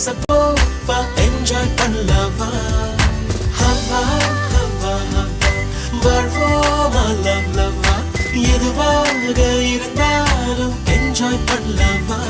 கசப்போப்பா enjoy பண்ணலவா ஹவா ஹவா ஹவா வாழ்வோமா love லவ்வா எதுவாக இருந்தாலும் என்ஜாய் பண்ணலவா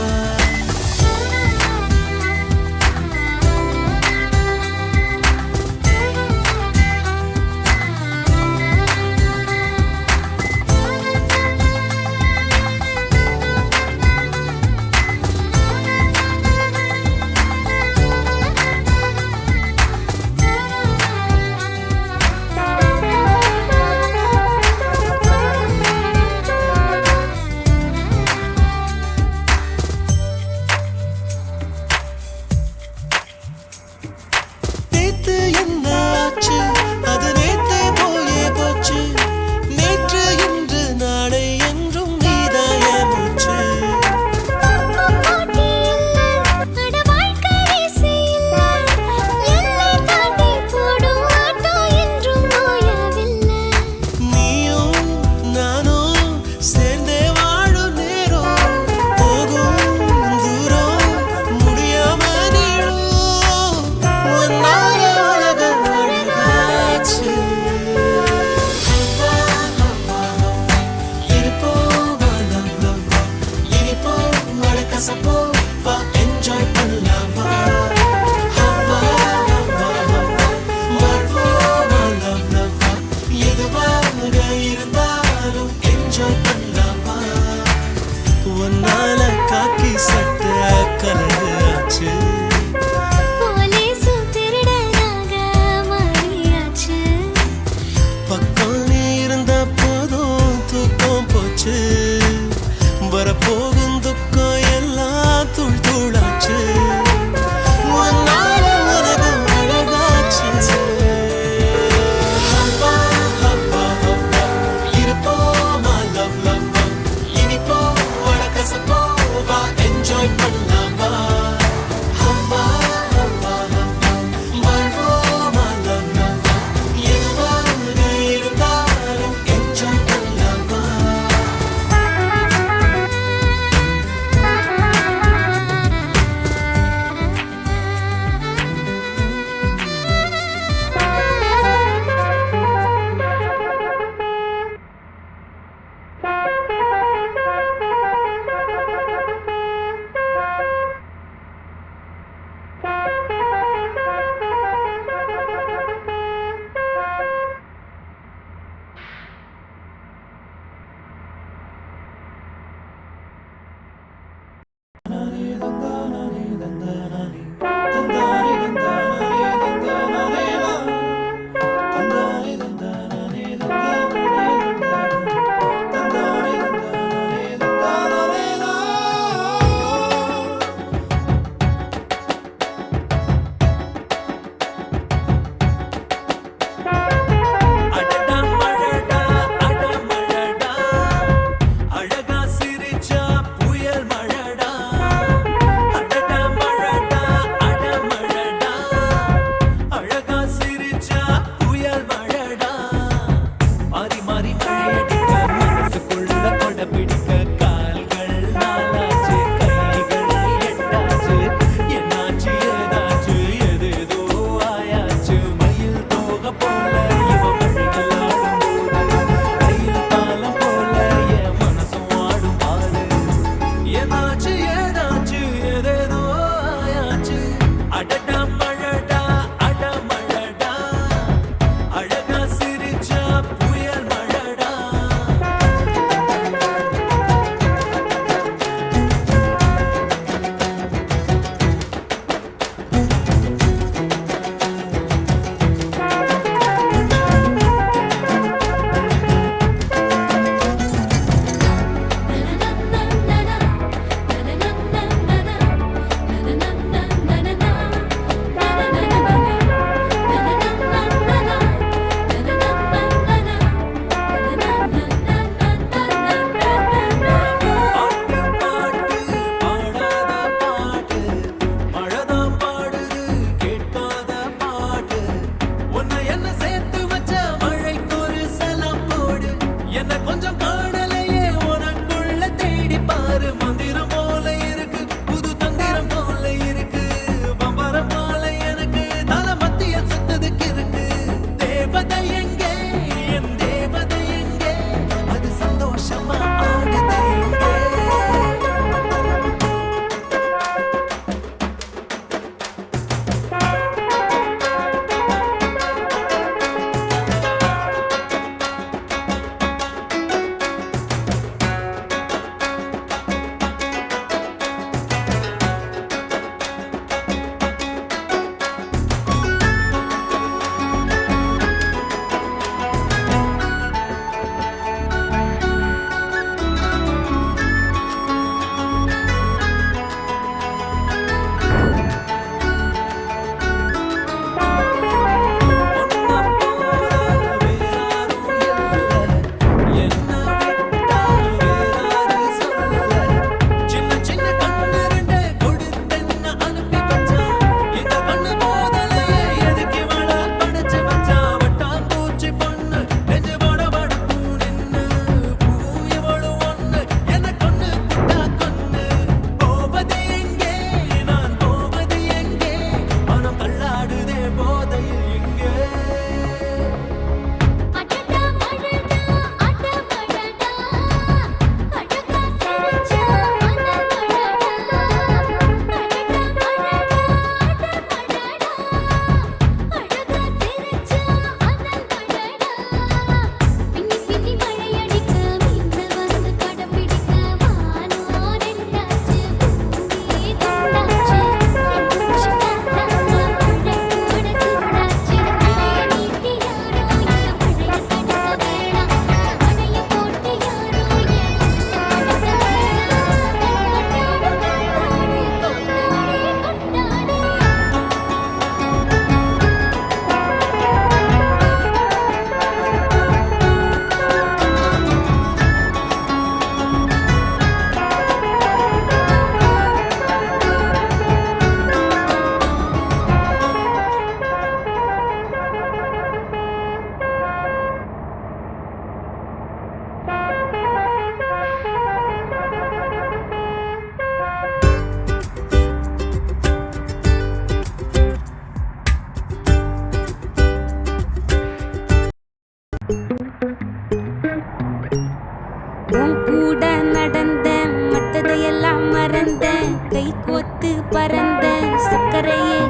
உன் கூட நடந்த மத்ததையெல்லாம் மறந்த கை கோத்து பறந்த சக்கரையே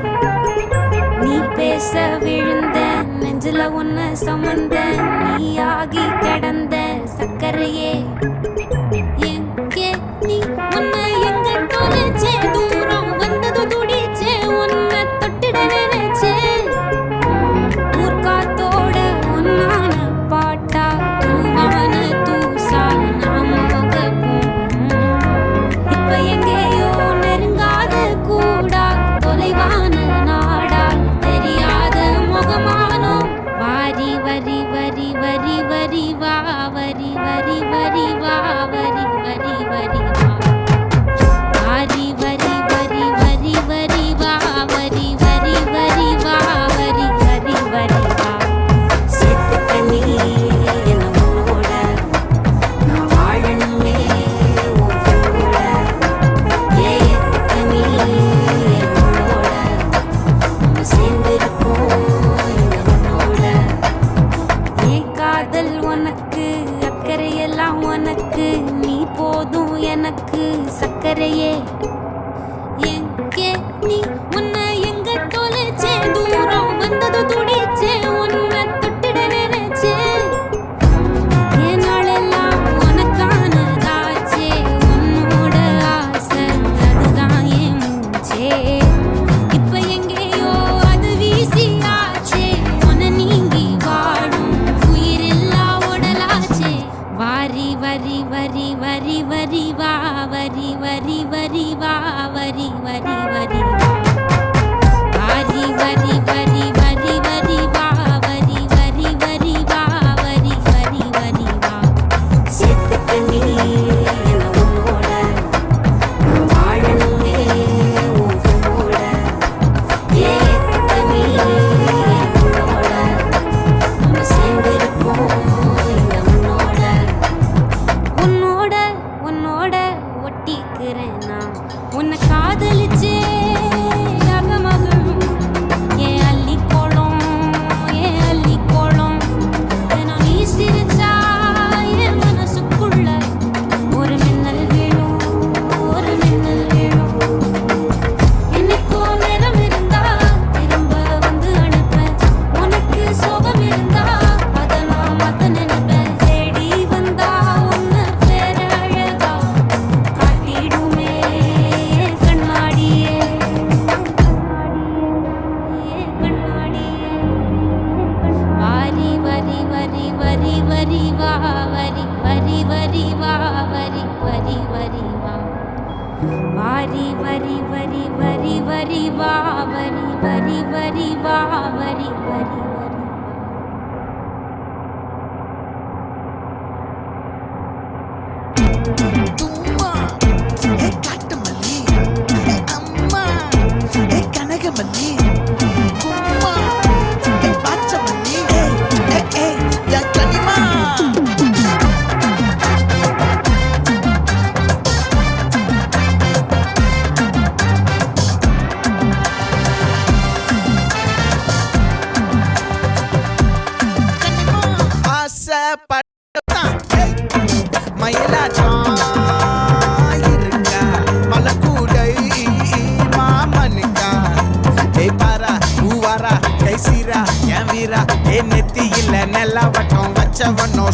நீ பேச விழுந்த நெஞ்சில உன்ன சுமந்த நீ ஆகி கிடந்த சக்கரையே எங்கே நீ உன்னை எங்க தொலைச்சே தூரம் வந்தது துடிச்சே உன்னை தொட்டிட நினைச்சே ஊர்காத்தோட உன்னான பாட்டா தூவான தூசா நாம இப்ப எங்கேயோ நெருங்காத கூடா தொலைவான நாடா தெரியாத முகமானோ வாரி வரி வரி வரி வரி வா வரி வரி வரி வா வரி வரி வரி வா வாரி வரி வரி வரி வரி வா வரி வரி வரி வா வரி வரி வரி வா செத்துக்க நீ என்ன உன்னோட நான் வாழணுமே உன் கூட ஏத்துக்க நீ என்னோட நம்ம சேர்ந்திருப்போம் இந்த உன்னோட என் காதல் உனக்கு அக்கறையெல்லாம் உனக்கு நீ போதும் எனக்கு சக்கரையே எங்கே நீ உன்னை எங்க தொலைச்சே தூரம் வந்தது துடிச்சே உன்னை தொட்டிட நினைச்சே என் நாளெல்லாம் உனக்கானதாச்சே உன்னோட ஆசை அதுதான் என் மூச்சே இப்ப எங்கேயோ அது வீசியாச்சே உன்னை நீங்கி வாழும் உயிரில்லா உடலாச்சே வாரி வரி வரி வரி வரி வா வரி வரி வரி வா வரி வரி வரி வா வாரி வரி வரி வரி வரி வா வரி வரி வரி வா வரி வரி வரி வா செத்துக்க நீ என்ன உன்னோட நான் வாழணுமே உன் கூட ஏத்துக்க நீ என்னோட நம்ம சேர்ந்திருப்போம் இந்த உன்னோட உன்னோட உன்னோட ஒட்டிக்கிறேன் நான் உன்னை காதலிச்சே அகமகளும் ஏன் அள்ளிக்கோளம் ஏன் அள்ளிக்கோளம் நான் நீ சிரிச்சா என் மனசுக்குள்ள ஒரு மின்னல் விழும் ஒரு மின்னல் விழும் என்னைக்கோ நேரம் இருந்தா திரும்ப வந்து அனுப்பேன் உனக்கு சோகம் இருந்தா அதை நான் மாத்த நினைப்பேன் தேடி வந்தா உன்னை வேற அழகா காட்டிடுமே கண்ணாடியே கண்ணாடியே வாரி வரி வரி வரி வரி வா வரி வரி வரி வா வரி வரி வரி வா வாரி வரி வரி வரி வரி வா வரி வரி வரி வா வரி வரி வரி தும்மா ஏ காட்டுமல்லி ஏ அம்மா ஏ கனகமல்லி கும்மா ஏ பாச்சமல்லி ஏ யா கனிமா ஆசைப்பட்டா மயிலாட்டம் இருக்கா மலக்கூடை மாமனுக்கா ஏய் பாரா பூவாரா கை சீரா என் வீரா ஏ நெத்தி இல்ல நெல்லா வட்டம் வச்சவனோ